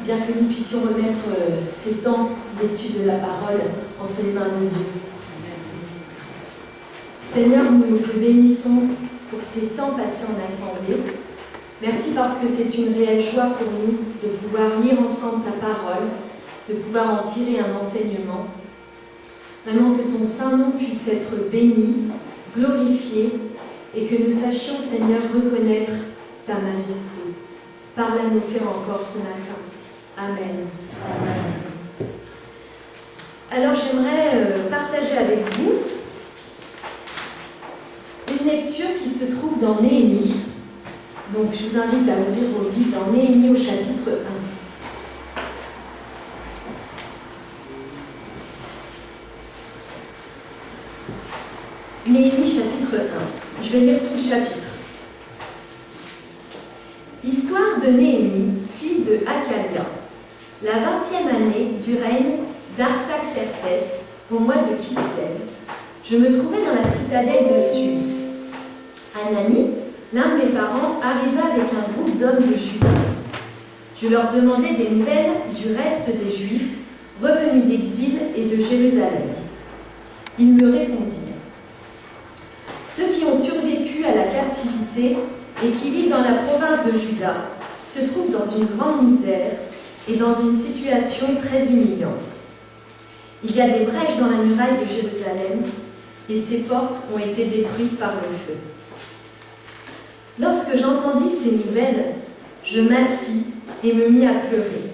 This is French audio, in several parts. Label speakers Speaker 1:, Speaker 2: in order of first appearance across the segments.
Speaker 1: bien que nous puissions remettre ces temps d'étude de la parole entre les mains de Dieu. Seigneur, nous te bénissons pour ces temps passés en assemblée. Merci parce que c'est une réelle joie pour nous de pouvoir lire ensemble ta parole, de pouvoir en tirer un enseignement. Vraiment que ton saint nom puisse être béni, glorifié, et que nous sachions, Seigneur, reconnaître ta majesté. Parle à nos cœurs encore ce matin. Amen. Amen. Alors j'aimerais partager avec vous une lecture qui se trouve dans Néhémie. Donc je vous invite à ouvrir vos livres dans Néhémie au chapitre 1. Néhémie chapitre 1. Je vais lire tout le chapitre. Histoire de Néhémie, fils de Hakalia, la 20e année du règne d'Artaxerxès, au mois de Kislev, je me trouvais dans la citadelle de Suse. Anani, l'un de mes parents, arriva avec un groupe d'hommes de Juda. Je leur demandai des nouvelles du reste des Juifs revenus d'exil et de Jérusalem. Ils me répondirent: ceux qui ont survécu à la captivité et qui vivent dans la province de Juda se trouvent dans une grande misère et dans une situation très humiliante. Il y a des brèches dans la muraille de Jérusalem et ses portes ont été détruites par le feu. Lorsque j'entendis ces nouvelles, je m'assis et me mis à pleurer.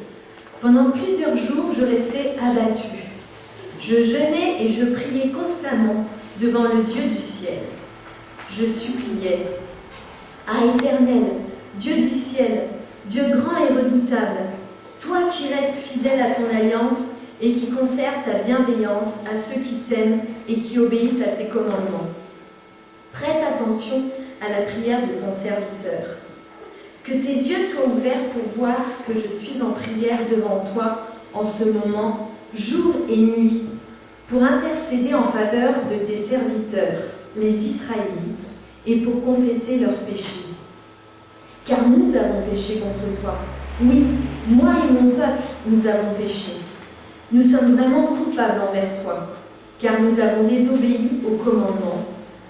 Speaker 1: Pendant plusieurs jours, je restais abattue. Je jeûnais et je priais constamment devant le Dieu du ciel. Je suppliais: ah Éternel, Dieu du ciel, Dieu grand et redoutable, toi qui restes fidèle à ton alliance et qui conserves ta bienveillance à ceux qui t'aiment et qui obéissent à tes commandements. Prête attention à la prière de ton serviteur. Que tes yeux soient ouverts pour voir que je suis en prière devant toi en ce moment, jour et nuit, pour intercéder en faveur de tes serviteurs, les Israélites, et pour confesser leurs péchés. Car nous avons péché contre toi. Oui, moi et mon peuple, nous avons péché. Nous sommes vraiment coupables envers toi, car nous avons désobéi aux commandements,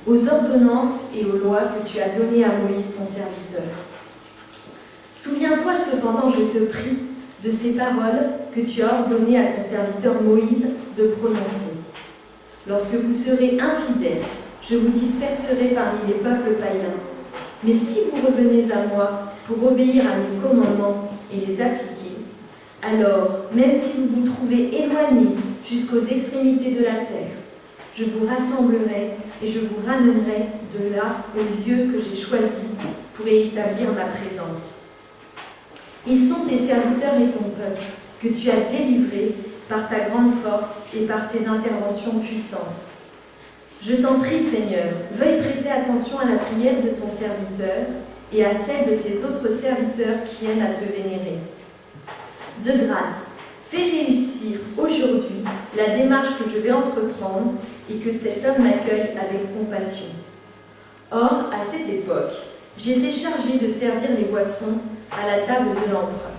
Speaker 1: aux ordonnances et aux lois que tu as données à Moïse, ton serviteur. Souviens-toi cependant, je te prie, de ces paroles que tu as ordonnées à ton serviteur Moïse de prononcer. Lorsque vous serez infidèles, je vous disperserai parmi les peuples païens. Mais si vous revenez à moi pour obéir à mes commandements et les appliquer, alors, même si vous vous trouvez éloignés jusqu'aux extrémités de la terre, je vous rassemblerai et je vous ramènerai de là au lieu que j'ai choisi pour y établir ma présence. Ils sont tes serviteurs et ton peuple, que tu as délivrés par ta grande force et par tes interventions puissantes. Je t'en prie, Seigneur, veuille prêter attention à la prière de ton serviteur et à celle de tes autres serviteurs qui aiment à te vénérer. De grâce, fais réussir aujourd'hui la démarche que je vais entreprendre et que cet homme m'accueille avec compassion. Or, à cette époque, j'étais chargée de servir les boissons à la table de l'empereur.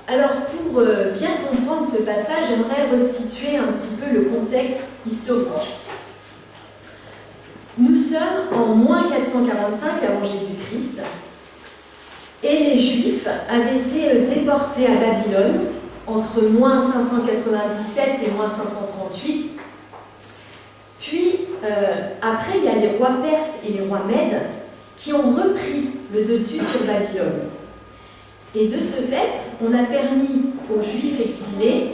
Speaker 1: Alors, pour bien comprendre ce passage, j'aimerais restituer un petit peu le contexte historique. Nous sommes en moins 445 avant Jésus-Christ, et les Juifs avaient été déportés à Babylone entre moins 597 et moins 538. Puis, après, il y a les rois perses et les rois mèdes qui ont repris le dessus sur Babylone. Et de ce fait, on a permis aux Juifs exilés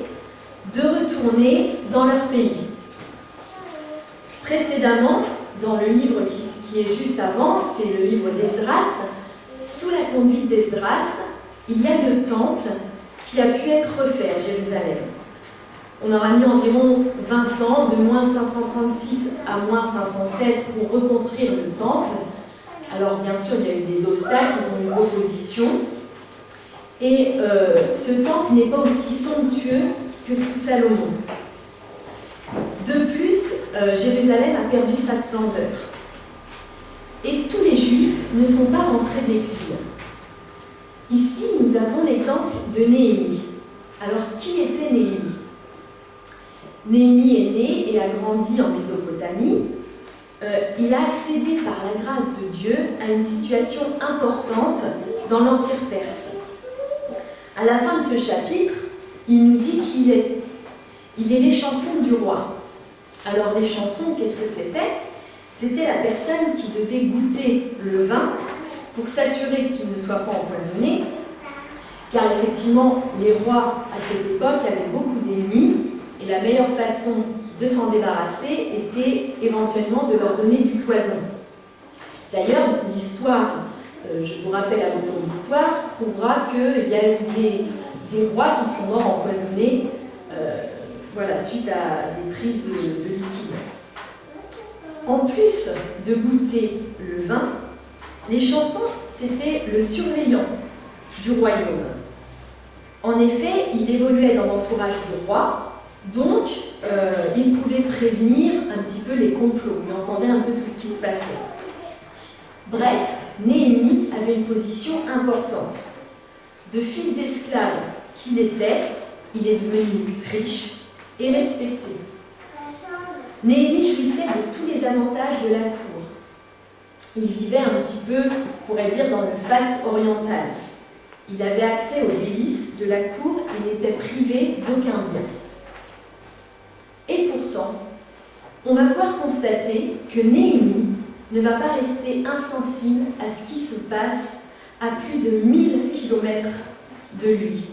Speaker 1: de retourner dans leur pays. Précédemment, dans le livre qui est juste avant, c'est le livre d'Esdras, sous la conduite d'Esdras, il y a le temple qui a pu être refait à Jérusalem. On aura mis environ 20 ans, de moins 536 à moins 516 pour reconstruire le temple. Alors bien sûr, il y a eu des obstacles, ils ont eu l'opposition. Et ce temple n'est pas aussi somptueux que sous Salomon. De plus, Jérusalem a perdu sa splendeur. Et tous les Juifs ne sont pas rentrés d'exil. Ici, nous avons l'exemple de Néhémie. Alors, qui était Néhémie? Néhémie est né et a grandi en Mésopotamie. Il a accédé par la grâce de Dieu à une situation importante dans l'Empire perse. À la fin de ce chapitre, il nous dit qu'il est les chansons du roi. Alors les chansons, qu'est-ce que c'était? C'était la personne qui devait goûter le vin pour s'assurer qu'il ne soit pas empoisonné, car effectivement, les rois à cette époque avaient beaucoup d'ennemis, et la meilleure façon de s'en débarrasser était éventuellement de leur donner du poison. D'ailleurs, l'histoire, je vous rappelle à votre cours d'histoire, prouvera qu'il y a eu des rois qui sont morts empoisonnés suite à des prises de liquide. En plus de goûter le vin, les chansons, c'était le surveillant du royaume. En effet, il évoluait dans l'entourage du roi, donc il pouvait prévenir un petit peu les complots, il entendait un peu tout ce qui se passait. Bref, Néhémie avait une position importante. De fils d'esclave qu'il était, il est devenu riche et respecté. Néhémie jouissait de tous les avantages de la cour. Il vivait un petit peu, on pourrait dire, dans le faste oriental. Il avait accès aux délices de la cour et n'était privé d'aucun bien. Et pourtant, on va pouvoir constater que Néhémie ne va pas rester insensible à ce qui se passe à plus de 1000 kilomètres de lui.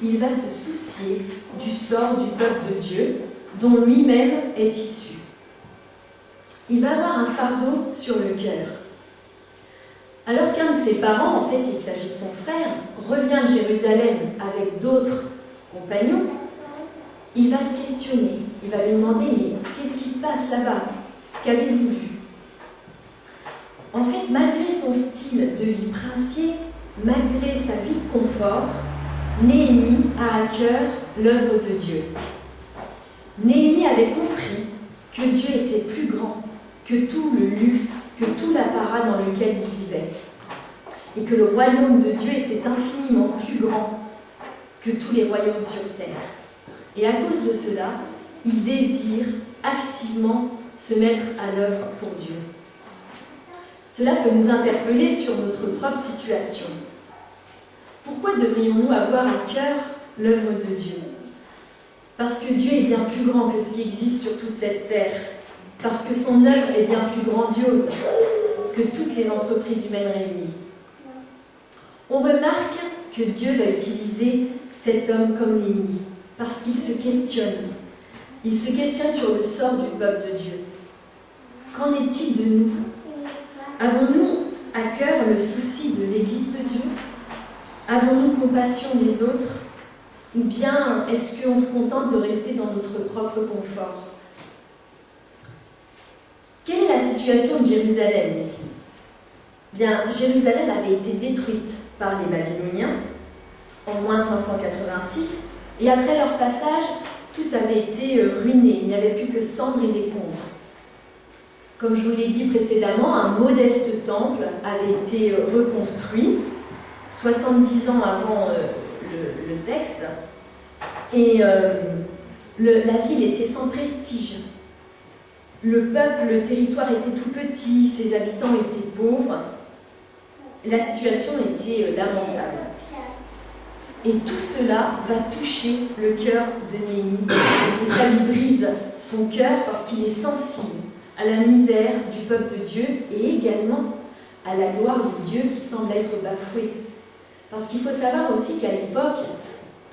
Speaker 1: Il va se soucier du sort du peuple de Dieu, dont lui-même est issu. Il va avoir un fardeau sur le cœur. Alors qu'un de ses parents, en fait il s'agit de son frère, revient de Jérusalem avec d'autres compagnons, il va le questionner. Il va lui demander, mais qu'est-ce qui se passe là-bas? Qu'avez-vous vu? En fait, malgré son style de vie princier, malgré sa vie de confort, Néhémie a à cœur l'œuvre de Dieu. Néhémie avait compris que Dieu était plus grand que tout le luxe, que tout l'apparat dans lequel il vivait, et que le royaume de Dieu était infiniment plus grand que tous les royaumes sur terre. Et à cause de cela, il désire activement se mettre à l'œuvre pour Dieu. Cela peut nous interpeller sur notre propre situation. Pourquoi devrions-nous avoir à cœur l'œuvre de Dieu? Parce que Dieu est bien plus grand que ce qui existe sur toute cette terre. Parce que son œuvre est bien plus grandiose que toutes les entreprises humaines réunies. On remarque que Dieu va utiliser cet homme comme Néhémie, parce qu'il se questionne. Il se questionne sur le sort du peuple de Dieu. Qu'en est-il de nous? Avons-nous à cœur le souci de l'Église de Dieu? Avons-nous compassion des autres? Ou bien est-ce qu'on se contente de rester dans notre propre confort? Quelle est la situation de Jérusalem ici? Bien, Jérusalem avait été détruite par les Babyloniens en moins 586, et après leur passage, tout avait été ruiné, il n'y avait plus que cendres et décombres. Comme je vous l'ai dit précédemment, un modeste temple avait été reconstruit 70 ans avant le texte, et la ville était sans prestige. Le peuple, le territoire était tout petit, ses habitants étaient pauvres. La situation était lamentable. Et tout cela va toucher le cœur de Néhémie. Et ça lui brise son cœur parce qu'il est sensible à la misère du peuple de Dieu et également à la gloire de Dieu qui semble être bafouée. Parce qu'il faut savoir aussi qu'à l'époque,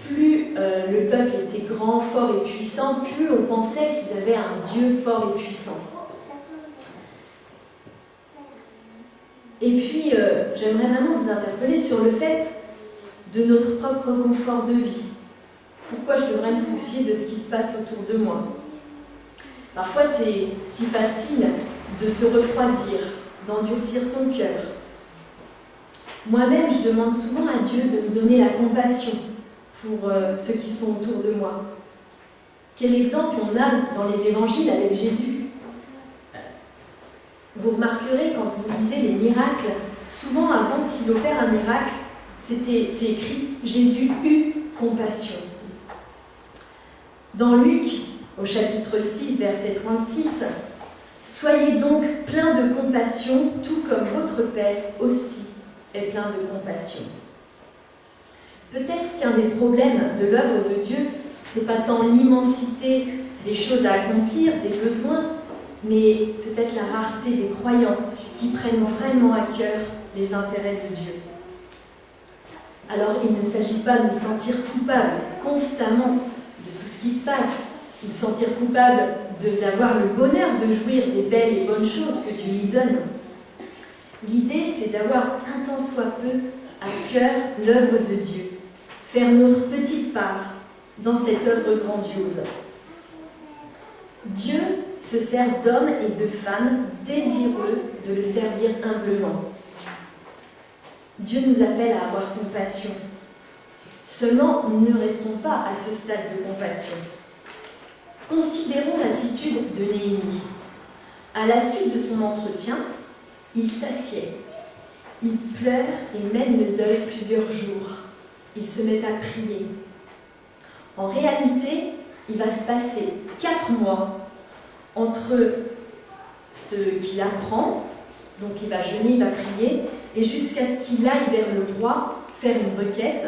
Speaker 1: plus le peuple était grand, fort et puissant, plus on pensait qu'ils avaient un Dieu fort et puissant. Et puis, j'aimerais vraiment vous interpeller sur le fait de notre propre confort de vie. Pourquoi je devrais me soucier de ce qui se passe autour de moi? Parfois, c'est si facile de se refroidir, d'endurcir son cœur. Moi-même, je demande souvent à Dieu de me donner la compassion pour ceux qui sont autour de moi. Quel exemple on a dans les évangiles avec Jésus? Vous remarquerez quand vous lisez les miracles, souvent avant qu'il opère un miracle, c'est écrit « Jésus eut compassion ». Dans Luc, au chapitre 6, verset 36, « Soyez donc pleins de compassion, tout comme votre Père aussi est plein de compassion. » Peut-être qu'un des problèmes de l'œuvre de Dieu, ce n'est pas tant l'immensité des choses à accomplir, des besoins, mais peut-être la rareté des croyants qui prennent vraiment à cœur les intérêts de Dieu. Alors il ne s'agit pas de nous sentir coupables constamment de tout ce qui se passe, de nous sentir coupables d'avoir le bonheur de jouir des belles et bonnes choses que Dieu nous donne. L'idée, c'est d'avoir un tant soit peu à cœur l'œuvre de Dieu, faire notre petite part dans cette œuvre grandiose. Dieu se sert d'hommes et de femmes désireux de le servir humblement. Dieu nous appelle à avoir compassion. Seulement, ne restons pas à ce stade de compassion. Considérons l'attitude de Néhémie. À la suite de son entretien, il s'assied. Il pleure et mène le deuil plusieurs jours. Il se met à prier. En réalité, il va se passer 4 mois entre ce qu'il apprend, donc il va jeûner, il va prier, et jusqu'à ce qu'il aille vers le roi faire une requête,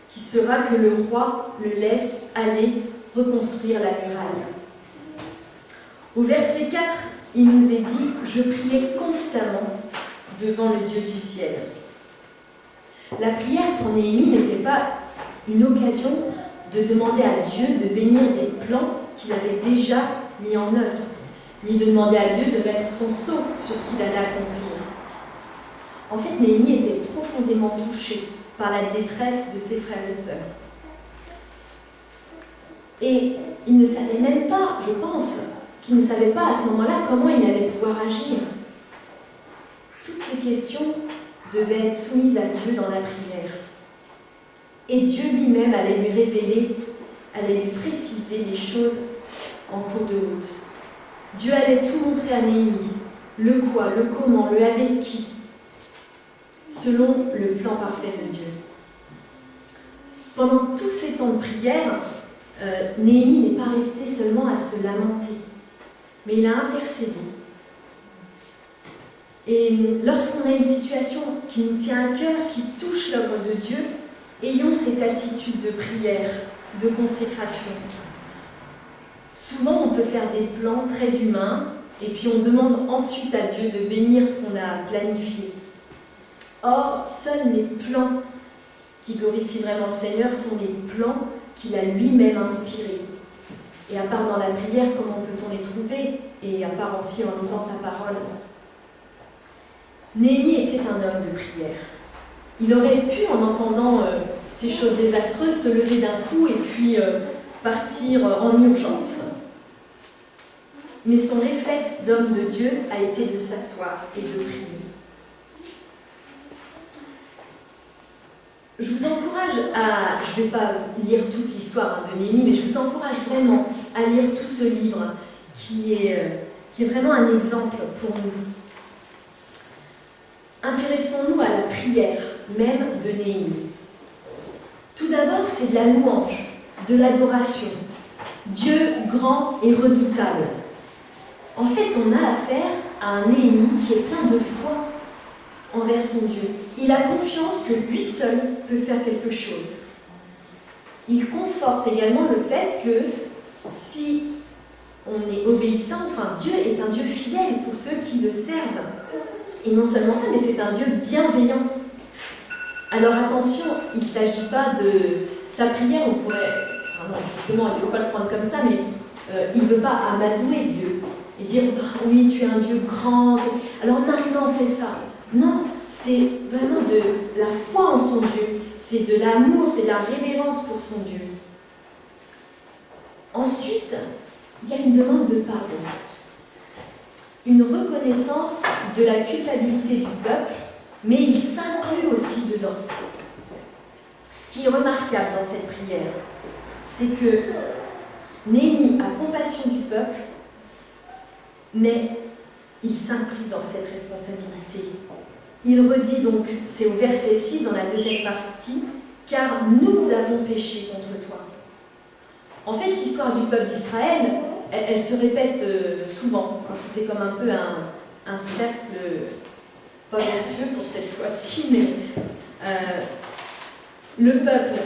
Speaker 1: qui sera que le roi le laisse aller reconstruire la muraille. Au verset 4, il nous est dit « Je priais constamment devant le Dieu du ciel ». La prière pour Néhémie n'était pas une occasion de demander à Dieu de bénir des plans qu'il avait déjà mis en œuvre, ni de demander à Dieu de mettre son sceau sur ce qu'il allait accomplir. En fait, Néhémie était profondément touché par la détresse de ses frères et sœurs. Et il ne savait même pas, je pense, qu'il ne savait pas à ce moment-là comment il allait pouvoir agir. Toutes ces questions devaient être soumises à Dieu dans la prière. Et Dieu lui-même allait lui révéler, allait lui préciser les choses en cours de route. Dieu allait tout montrer à Néhémie, le quoi, le comment, le avec qui, selon le plan parfait de Dieu. Pendant tous ces temps de prière, Néhémie n'est pas resté seulement à se lamenter, mais il a intercédé. Et lorsqu'on a une situation qui nous tient à cœur, qui touche l'œuvre de Dieu, ayons cette attitude de prière, de consécration. Souvent, on peut faire des plans très humains, et puis on demande ensuite à Dieu de bénir ce qu'on a planifié. Or, seuls les plans qui glorifient vraiment le Seigneur sont les plans qu'il a lui-même inspirés. Et à part dans la prière, comment peut-on les trouver? Et à part aussi en lisant sa parole. Néhémie était un homme de prière. Il aurait pu, en entendant ces choses désastreuses, se lever d'un coup et puis partir en urgence. Mais son réflexe d'homme de Dieu a été de s'asseoir et de prier. Je vous encourage à, je ne vais pas lire toute l'histoire de Néhémie, mais je vous encourage vraiment à lire tout ce livre qui est vraiment un exemple pour nous. Intéressons-nous à la prière même de Néhémie. Tout d'abord, c'est de la louange, de l'adoration. Dieu grand et redoutable. En fait, on a affaire à un Néhémie qui est plein de foi envers son Dieu. Il a confiance que lui seul peut faire quelque chose. Il conforte également le fait que si on est obéissant, enfin Dieu est un Dieu fidèle pour ceux qui le servent. Et non seulement ça, mais c'est un Dieu bienveillant. Alors attention, il ne s'agit pas de... Sa prière, on pourrait... Enfin non, justement, il ne faut pas le prendre comme ça, mais il ne veut pas amadouer Dieu et dire « Oui, tu es un Dieu grand, alors maintenant fais ça ». Non, c'est vraiment de la foi en son Dieu, c'est de l'amour, c'est de la révérence pour son Dieu. Ensuite, il y a une demande de pardon. Une reconnaissance de la culpabilité du peuple, mais il s'inclut aussi dedans. Ce qui est remarquable dans cette prière, c'est que Néhémie a compassion du peuple, mais il s'inclut dans cette responsabilité. il redit donc, c'est au verset 6 dans la deuxième partie, « Car nous avons péché contre toi ». En fait, l'histoire du peuple d'Israël, elle se répète souvent. Ça fait comme un peu un cercle, pas vertueux pour cette fois-ci, mais le peuple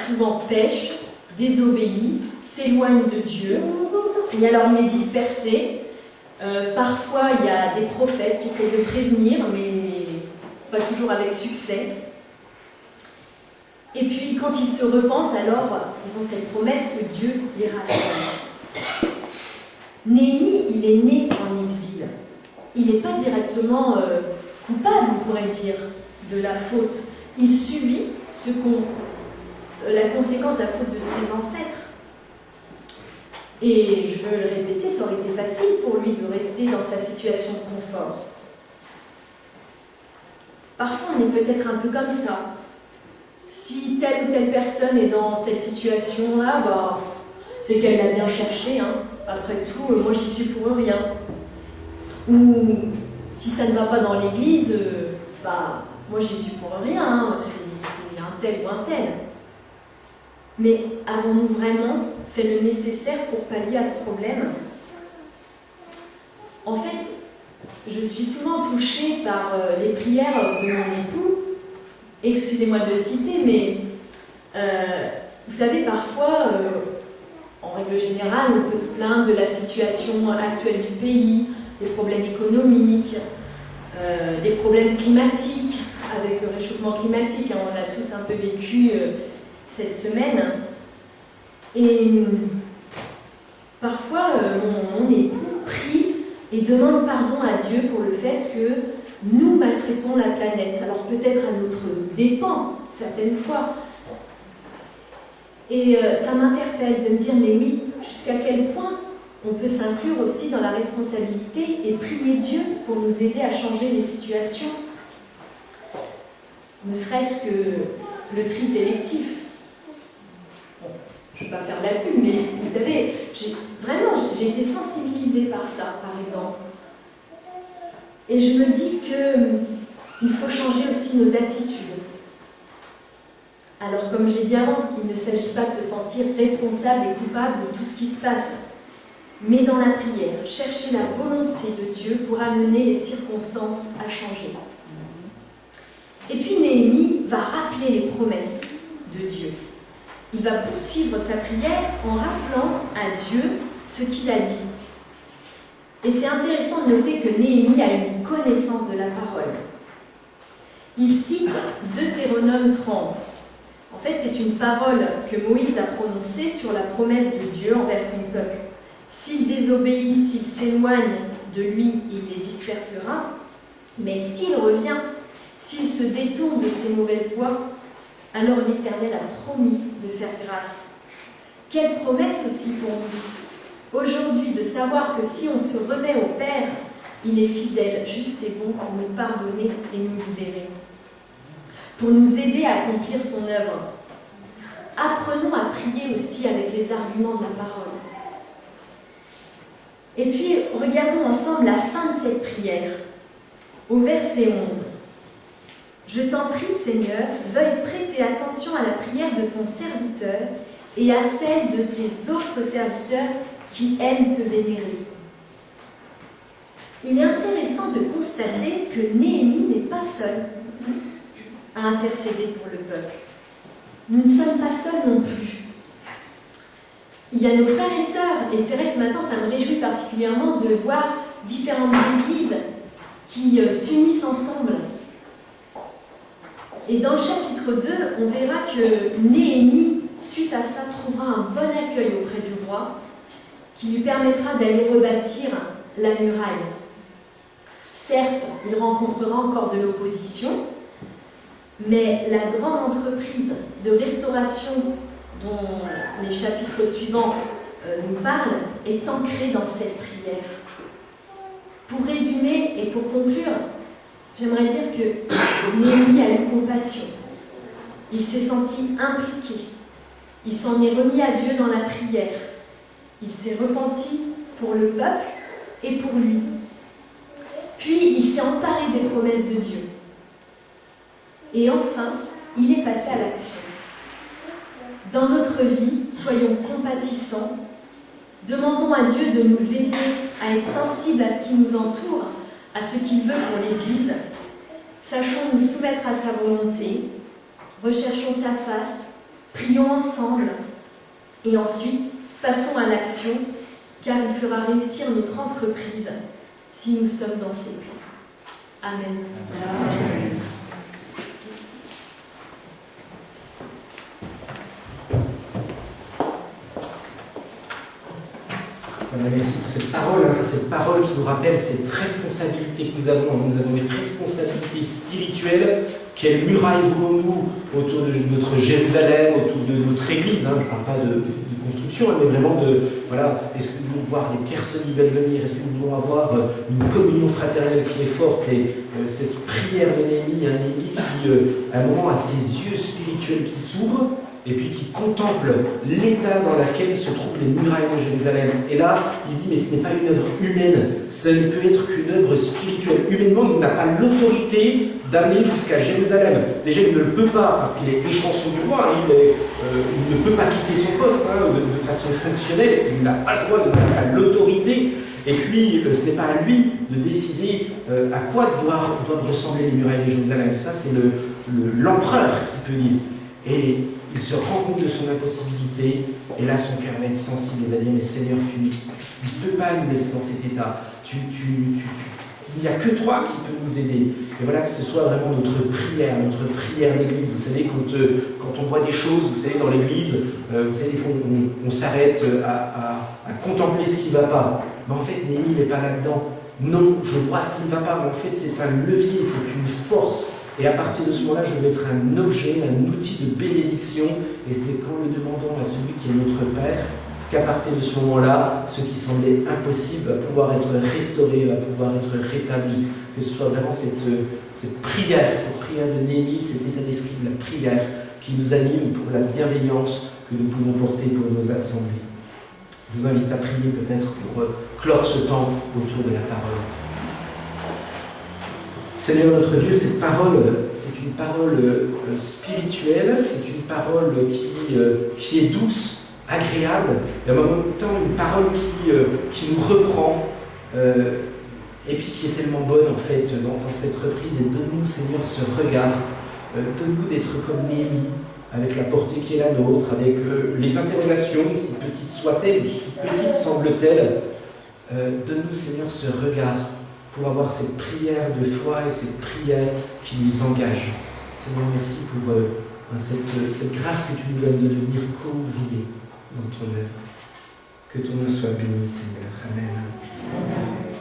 Speaker 1: souvent pêche, désobéit, s'éloigne de Dieu, et alors il est dispersé. Parfois, il y a des prophètes qui essaient de prévenir, mais pas toujours avec succès. Et puis, quand ils se repentent, alors, ils ont cette promesse que Dieu les rassemble. Néhémie, il est né en exil. Il n'est pas directement coupable, on pourrait dire, de la faute. Il subit la conséquence de la faute de ses ancêtres. Et je veux le répéter, ça aurait été facile pour lui de rester dans sa situation de confort. Parfois, on est peut-être un peu comme ça. Si telle ou telle personne est dans cette situation-là, bah, c'est qu'elle l'a bien cherché. Hein. Après tout, moi, j'y suis pour rien. Ou si ça ne va pas dans l'église, bah, moi, j'y suis pour rien. Hein. C'est un tel ou un tel. Mais avons-nous vraiment fait le nécessaire pour pallier à ce problème? En fait, je suis souvent touchée par les prières de mon époux. Excusez-moi de citer, mais vous savez, parfois, en règle générale, on peut se plaindre de la situation actuelle du pays, des problèmes économiques, des problèmes climatiques, avec le réchauffement climatique. Hein, on l'a tous un peu vécu cette semaine. Et parfois, mon époux prie et demande pardon à Dieu pour le fait que nous maltraitons la planète. Alors peut-être à notre dépens, certaines fois. Et ça m'interpelle de me dire, mais oui, jusqu'à quel point on peut s'inclure aussi dans la responsabilité et prier Dieu pour nous aider à changer les situations. Ne serait-ce que le tri sélectif. Bon, je ne vais pas faire la pub, mais vous savez, j'ai été sensibilisée par ça, par exemple. Et je me dis qu'il faut changer aussi nos attitudes. Alors, comme je l'ai dit avant, il ne s'agit pas de se sentir responsable et coupable de tout ce qui se passe, mais dans la prière, chercher la volonté de Dieu pour amener les circonstances à changer. Et puis Néhémie va rappeler les promesses de Dieu. Il va poursuivre sa prière en rappelant à Dieu ce qu'il a dit. Et c'est intéressant de noter que Néhémie a une connaissance de la parole. Il cite Deutéronome 30. En fait, c'est une parole que Moïse a prononcée sur la promesse de Dieu envers son peuple. S'il désobéit, s'il s'éloigne de lui, il les dispersera. Mais s'il revient, s'il se détourne de ses mauvaises voies, alors l'Éternel a promis de faire grâce. Quelle promesse aussi pour nous aujourd'hui de savoir que si on se remet au Père, il est fidèle, juste et bon pour nous pardonner et nous libérer, pour nous aider à accomplir son œuvre. Apprenons à prier aussi avec les arguments de la parole. Et puis, regardons ensemble la fin de cette prière, au verset 11. « Je t'en prie, Seigneur, veuille prêter attention à la prière de ton serviteur et à celle de tes autres serviteurs qui aiment te vénérer. » Il est intéressant de constater que Néhémie n'est pas seul à intercéder pour le peuple. Nous ne sommes pas seuls non plus. Il y a nos frères et sœurs, et c'est vrai que ce matin, ça me réjouit particulièrement de voir différentes églises qui s'unissent ensemble. Et dans le chapitre 2, on verra que Néhémie, suite à ça, trouvera un bon accueil auprès du roi, qui lui permettra d'aller rebâtir la muraille. Certes, il rencontrera encore de l'opposition, mais la grande entreprise de restauration dont les chapitres suivants nous parlent est ancrée dans cette prière. Pour résumer et pour conclure, j'aimerais dire que Néhémie a eu compassion. Il s'est senti impliqué. Il s'en est remis à Dieu dans la prière. Il s'est repenti pour le peuple et pour lui. Puis il s'est emparé des promesses de Dieu. et enfin, il est passé à l'action. Dans notre vie, soyons compatissants, demandons à Dieu de nous aider à être sensibles à ce qui nous entoure, à ce qu'il veut pour l'Église. Sachons nous soumettre à sa volonté, recherchons sa face, prions ensemble, et ensuite, passons à l'action, car il fera réussir notre entreprise si nous sommes dans ses plans. Amen. Amen.
Speaker 2: Merci pour cette parole qui nous rappelle cette responsabilité que nous avons. Nous avons une responsabilité spirituelle. Quelle muraille voulons-nous autour de notre Jérusalem, autour de notre Église, hein. Je ne parle pas de construction, mais vraiment est-ce que nous voulons voir des personnes qui veulent venir? Est-ce que nous voulons avoir une communion fraternelle qui est forte? Et cette prière de Néhémie, un Néhémie qui, à un moment, a ses yeux spirituels qui s'ouvrent, et puis qui contemple l'état dans lequel se trouvent les murailles de Jérusalem. Et là, il se dit, mais ce n'est pas une œuvre humaine, ce ne peut être qu'une œuvre spirituelle. Humainement, il n'a pas l'autorité d'amener jusqu'à Jérusalem. Déjà, il ne le peut pas, parce qu'il est échanson du roi, hein, il ne peut pas quitter son poste de façon fonctionnelle, il n'a pas le droit, il n'a pas l'autorité. Et puis, ce n'est pas à lui de décider à quoi doivent ressembler les murailles de Jérusalem. Ça, c'est l'empereur qui peut dire. Et il se rend compte de son impossibilité, et là son cœur va être sensible, il va dire, mais Seigneur, tu ne peux pas nous laisser dans cet état, il n'y a que toi qui peux nous aider. Et voilà, que ce soit vraiment notre prière d'église. Vous savez, quand on voit des choses, vous savez, dans l'église, vous savez, des fois on s'arrête à contempler ce qui ne va pas. Mais en fait, Néhémie n'est pas là-dedans. Non, je vois ce qui ne va pas, mais en fait, c'est un levier, c'est une force. Et à partir de ce moment-là, je vais être un objet, un outil de bénédiction. Et c'est quand nous demandons à celui qui est notre Père qu'à partir de ce moment-là, ce qui semblait impossible va pouvoir être restauré, va pouvoir être rétabli. Que ce soit vraiment cette prière de Néhémie, cet état d'esprit de la prière qui nous anime pour la bienveillance que nous pouvons porter pour nos assemblées. Je vous invite à prier peut-être pour clore ce temps autour de la parole. Seigneur notre Dieu, cette parole, c'est une parole spirituelle, c'est une parole qui est douce, agréable, et en même temps une parole qui nous reprend, et puis qui est tellement bonne en fait dans cette reprise. Et donne-nous, Seigneur, ce regard, donne-nous d'être comme Néhémie, avec la portée qui est la nôtre, avec les interrogations, si petites soient-elles, ou si petites semblent-elles. Donne-nous, Seigneur, ce regard, pour avoir cette prière de foi et cette prière qui nous engage. Seigneur, merci pour cette grâce que tu nous donnes de devenir co-ouvrier dans ton œuvre. Que ton nom soit béni, Seigneur. Amen.